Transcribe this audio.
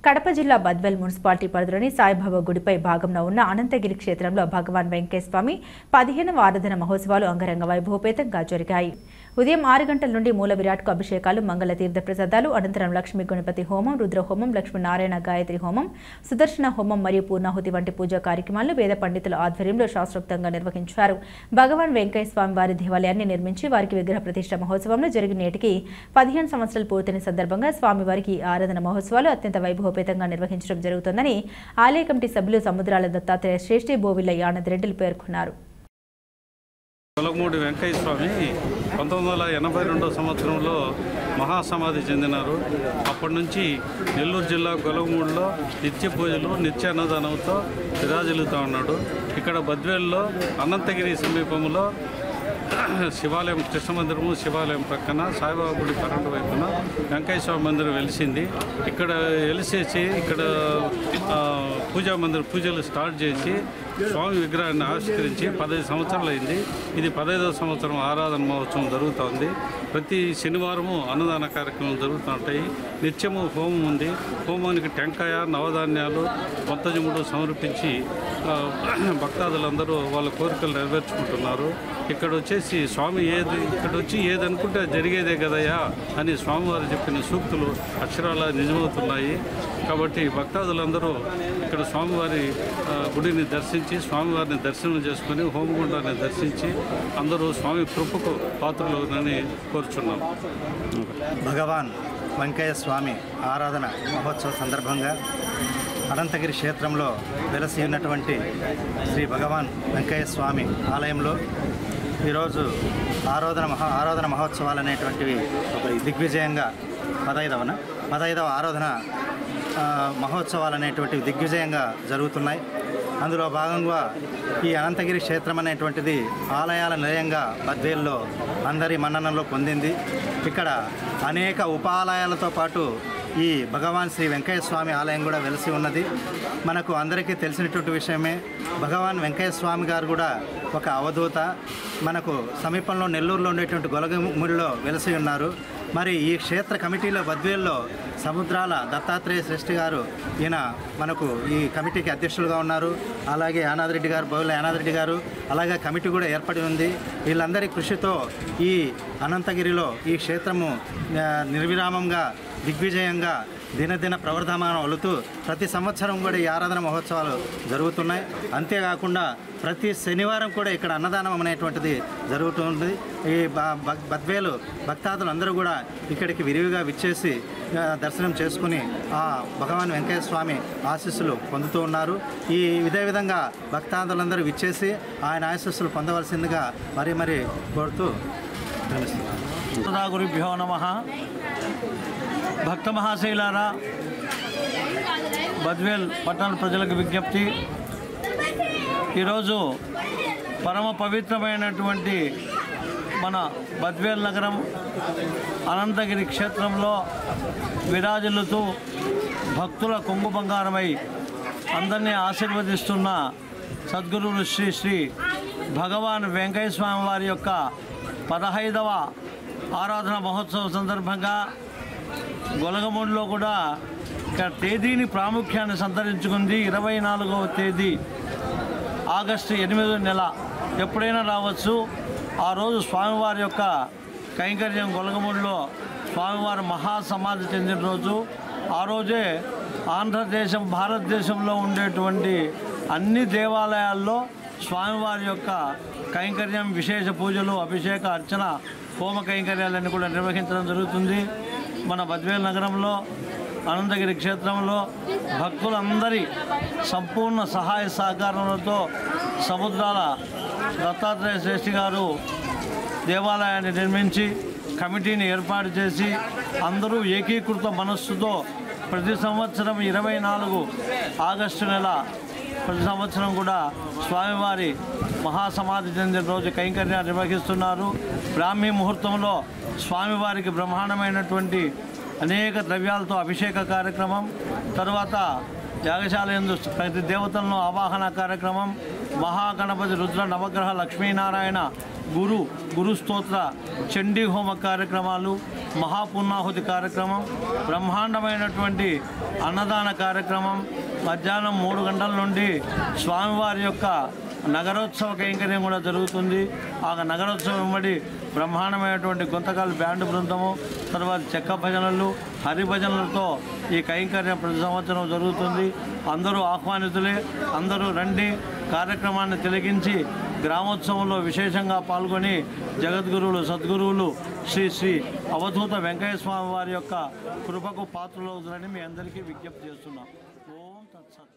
కడప జిల్లా బద్వేల్ మున్సిపాలిటీ పరిధిలోని సాయిబాబా గుడిపై భాగంలో ఉన్న అనంతగిరి క్షేత్రంలో భగవాన్ వెంకయ్య స్వామి 15వ ఆరాధన మహోత్సవాలు అంగరంగ వైభవపేతంగా జరిగాయి. ఉదయం 6 గంటల నుండి మూల విరాట్కు అభిషేకాలు, మంగళ తీర్థ ప్రసాదాలు, అనంతరం లక్ష్మీ గణపతి హోమం, రుద్ర హోమం, లక్ష్మీనారాయణ గాయత్రి హోమం, సుదర్శన హోమం మరియు పూర్ణాహుతి వంటి పూజా కార్యక్రమాలను వేద పండితుల ఆధ్వర్యంలో శాస్త్రోక్తంగా నిర్వహించారు. భగవాన్ వెంకయ్య స్వామి వారి దేవాలయాన్ని నిర్మించి వారికి విగ్రహ ప్రతిష్ఠ మహోత్సవంలో జరిగిన నేటికి 15 సంవత్సరాలు పూర్తయిన సందర్భంగా స్వామివారికి ఆరాధన మహోత్సవాలు అత్యంత వైభవపేతంగా నిర్వహించడం జరుగుతుందని ఆలయ కమిటీ సభ్యులు సముద్రాల దత్తాత్రేయ శ్రేష్ఠి బోవిల్ల యానద్ రెడ్డిలు పేర్కొన్నారు. గొలగమూడి వెంకయ్య స్వామి 1982 సంవత్సరంలో మహాసమాధి చెందినారు. అప్పటి నుంచి నెల్లూరు జిల్లా గొలగమూడిలో నిత్య పూజలు, నిత్య అన్నదానంతో విరాజిల్లుతూ ఉన్నాడు. ఇక్కడ బద్వేల్లో అనంతగిరి సమీపంలో శివాలయం, కృష్ణ మందిరము, శివాలయం ప్రక్కన సాయిబాబా గుడి పన్నెండు వైపున వెంకయ్య స్వామి మందిరం వెలిసింది. ఇక్కడ వెలిసేసి ఇక్కడ పూజలు స్టార్ట్ చేసి స్వామి విగ్రహాన్ని ఆవిష్కరించి 15 సంవత్సరాలు అయింది. ఇది 15వ సంవత్సరం ఆరాధన మహోత్సవం జరుగుతోంది. ప్రతి శనివారము అన్నదాన కార్యక్రమాలు జరుగుతుంటాయి. నిత్యము హోమం ఉంది. హోమానికి టెంకాయ, నవధాన్యాలు, కొత్తజముడు సమర్పించి భక్తాదులందరూ వాళ్ళ కోరికలు నెరవేర్చుకుంటున్నారు. ఇక్కడ వచ్చేసి స్వామి ఇక్కడ వచ్చి ఏదనుకుంటే జరిగేదే కదయ్యా అని స్వామివారు చెప్పిన సూక్తులు అక్షరాల నిజమవుతున్నాయి. కాబట్టి భక్తాదులందరూ ఇక్కడ స్వామివారి గుడిని దర్శించి, స్వామివారిని దర్శనం చేసుకుని, హోమగుండాన్ని దర్శించి అందరూ స్వామి కృపకు పాత్రలని కోరుచున్నాం. భగవాన్ వెంకయ్య స్వామి ఆరాధన మహోత్సవ సందర్భంగా అనంతగిరి క్షేత్రంలో వెలసి ఉన్నటువంటి శ్రీ భగవాన్ వెంకయ్య స్వామి ఆలయంలో ఈరోజు ఆరాధన మహోత్సవాలు అనేటువంటివి ఒక దిగ్విజయంగా 15వ ఆరాధన మహోత్సవాలు అనేటువంటివి దిగ్విజయంగా జరుగుతున్నాయి. అందులో భాగంగా ఈ అనంతగిరి క్షేత్రం అనేటువంటిది ఆలయాల నిలయంగా బద్వేల్లో అందరి మన్ననలో పొందింది. ఇక్కడ అనేక ఉపాలయాలతో పాటు ఈ భగవాన్ శ్రీ వెంకయ్య స్వామి ఆలయం కూడా వెలిసి ఉన్నది. మనకు అందరికీ తెలిసినటువంటి విషయమే. భగవాన్ వెంకయ్య స్వామి గారు కూడా ఒక అవధూత. మనకు సమీపంలో నెల్లూరులో ఉండేటువంటి గొలగమూడిలో వెలిసి ఉన్నారు. మరి ఈ క్షేత్ర కమిటీలో బద్వేల్లో సముద్రాల దత్తాత్రేయ శ్రేష్ఠి గారు, ఈయన మనకు ఈ కమిటీకి అధ్యక్షులుగా ఉన్నారు. అలాగే యానాద్ రెడ్డి గారు, బోవిల్ల యానాద్ రెడ్డి గారు, అలాగే కమిటీ కూడా ఏర్పడి ఉంది. వీళ్ళందరి కృషితో ఈ అనంతగిరిలో ఈ క్షేత్రము నిర్విరామంగా దిగ్విజయంగా దినదిన ప్రవర్ధమానం అవుతూ ప్రతి సంవత్సరం కూడా ఈ ఆరాధన మహోత్సవాలు జరుగుతున్నాయి. అంతేకాకుండా ప్రతి శనివారం కూడా ఇక్కడ అన్నదానం అనేటువంటిది జరుగుతుంది. ఈ బద్వేలు భక్తాదులు అందరూ కూడా ఇక్కడికి విరివిగా విచ్చేసి దర్శనం చేసుకుని ఆ భగవాన్ వెంకయ్య స్వామి ఆశీస్సులు పొందుతూ ఉన్నారు. ఇదే విధంగా భక్తాదులందరూ విచ్చేసి ఆయన ఆశీస్సులు పొందవలసిందిగా మరీ కోరుతూ నమస్కారం. గురుభ్యో నమః. భక్త మహాశైలారా, బద్వేల్ పట్టణ ప్రజలకు విజ్ఞప్తి. ఈరోజు పరమ పవిత్రమైనటువంటి మన బద్వేల్ నగరం అనంతగిరి క్షేత్రంలో విరాజిల్లుతూ భక్తుల కొంగు బంగారమై అందరినీ ఆశీర్వదిస్తున్న సద్గురువు శ్రీ భగవాన్ వెంకయ్య స్వామి వారి యొక్క 15వ ఆరాధన మహోత్సవం సందర్భంగా గొలగమూడిలో కూడా ఇక్కడ తేదీని ప్రాముఖ్యాన్ని సంతరించుకుంది. 24వ తేదీ ఆగస్టు 8వ నెల ఎప్పుడైనా రావచ్చు. ఆ రోజు స్వామివారి యొక్క కైంకర్యం గొలగమూడిలో స్వామివారి మహాసమాధి చెందిన రోజు. ఆ రోజే ఆంధ్రదేశం, భారతదేశంలో ఉండేటువంటి అన్ని దేవాలయాల్లో స్వామివారి యొక్క కైంకర్యం, విశేష పూజలు, అభిషేక, అర్చన, హోమ కైంకర్యాలన్నీ కూడా నిర్వహించడం జరుగుతుంది. మన బద్వేల్ నగరంలో అనంతగిరి క్షేత్రంలో భక్తులందరి సంపూర్ణ సహాయ సహకారాలతో సముద్రాల దత్తాత్రేయ శ్రేష్ఠి గారు దేవాలయాన్ని నిర్మించి కమిటీని ఏర్పాటు చేసి అందరూ ఏకీకృత మనస్సుతో ప్రతి సంవత్సరం 24 ఆగస్టు నెల ప్రతి సంవత్సరం కూడా స్వామివారి మహాసమాధి చెందిన రోజు కైంకర్యాలు నిర్వహిస్తున్నారు. బ్రాహ్మీ ముహూర్తంలో స్వామివారికి బ్రహ్మాండమైనటువంటి అనేక ద్రవ్యాలతో అభిషేక కార్యక్రమం, తర్వాత యాగశాల యందు ప్రతి దేవతలను ఆవాహన కార్యక్రమం, మహాగణపతి రుద్ర నవగ్రహ లక్ష్మీనారాయణ గురు స్తోత్ర చండీ హోమ కార్యక్రమాలు, మహాపున్నాహుతి కార్యక్రమం, బ్రహ్మాండమైనటువంటి అన్నదాన కార్యక్రమం, మధ్యాహ్నం 3 గంటల నుండి స్వామివారి యొక్క నగరోత్సవ కైంకర్యం కూడా జరుగుతుంది. ఆ నగరోత్సవం వెంబడి బ్రహ్మాండమైనటువంటి గొంతకాలు బ్యాండ్ బృందము, తర్వాత చెక్క భజనలు, హరిభజనలతో ఈ కైంకర్యం ప్రతి సంవత్సరం జరుగుతుంది. అందరూ ఆహ్వానితులే, అందరూ రండి, కార్యక్రమాన్ని తిలకించి గ్రామోత్సవంలో విశేషంగా పాల్గొని జగద్గురువులు సద్గురువులు శ్రీ శ్రీ అవధూత వెంకయ్య స్వామి వారి యొక్క కృపకు పాత్రలవుతారని మీ అందరికీ విజ్ఞప్తి చేస్తున్నాం. ఓం తత్సత్.